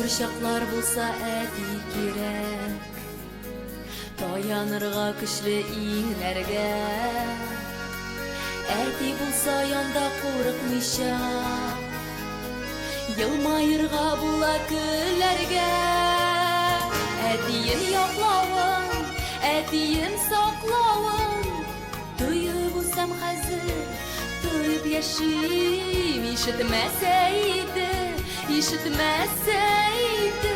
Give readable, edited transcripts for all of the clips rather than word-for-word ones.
чаклар булса әти кирәк, таянырга көчле иңнәргә. Әти булса янда курыкмыйча, елмаерга була көләргә. Әтием яклавың, әтием саклавың, туеп булсам хәзер, туеп яшим. Ишетмәсә иде,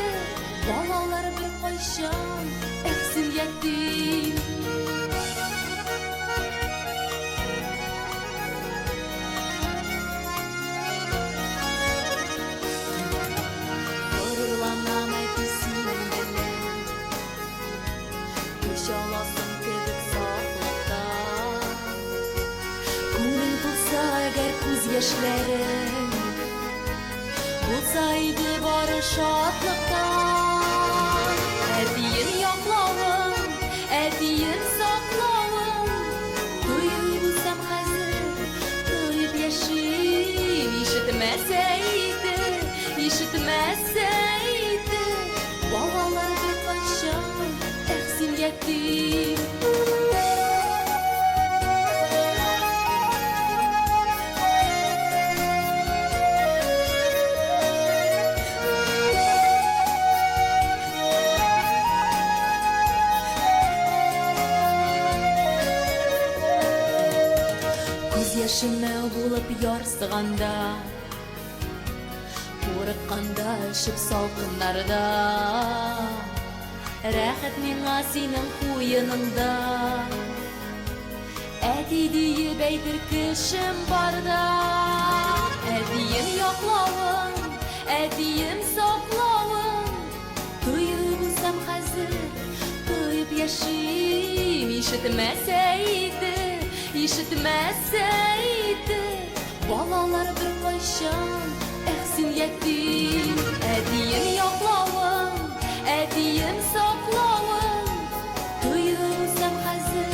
балалар бер кайчан әксин ятим. Горурланам әти синең белән, көч аласың кебек сафлыкта. Күңең булса әгәр күз яшьләрең, булса иде бары шатлыктан. Әтием яклавың, әтием саклавың, туеп булсам хәзер, туеп яшим. Ишетмәсә иде, балалар бер кайчан әксин ятим. Яшемәү булып ярсыганда, курыкканда эшеп салкыннарда. Рәхәт миңа синең куеныңда, әти диеп әйтер кешем барда. Әтием яклавың, әтием саклавың, туеп булсам хәзер, туеп яшим. Ишетмәсә иде, балалар бер кайчан әксин ятим. Әтием яклавың, әтием саклавың, туеп булсам хәзер,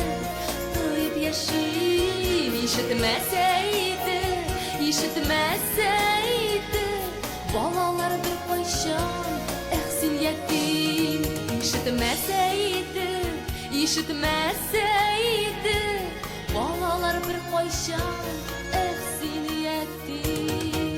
туеп яшим. Ишетмәсә иде, балалар бер кайчан әксин ятим. Ишетмәсә иде, балалар бер кайчан әксин ятим.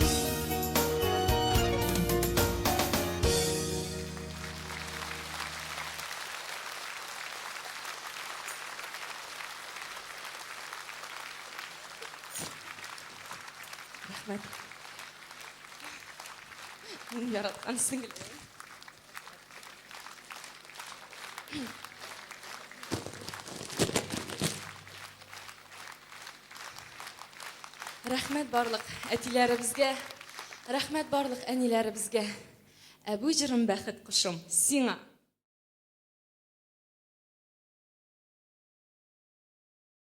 Рәхмәт. Мин яраткан сеңлем. Рәхмәт барлык әтиләребезгә, рәхмәт барлык әниләребезгә. Бу җырым бәхет кошым сиңа.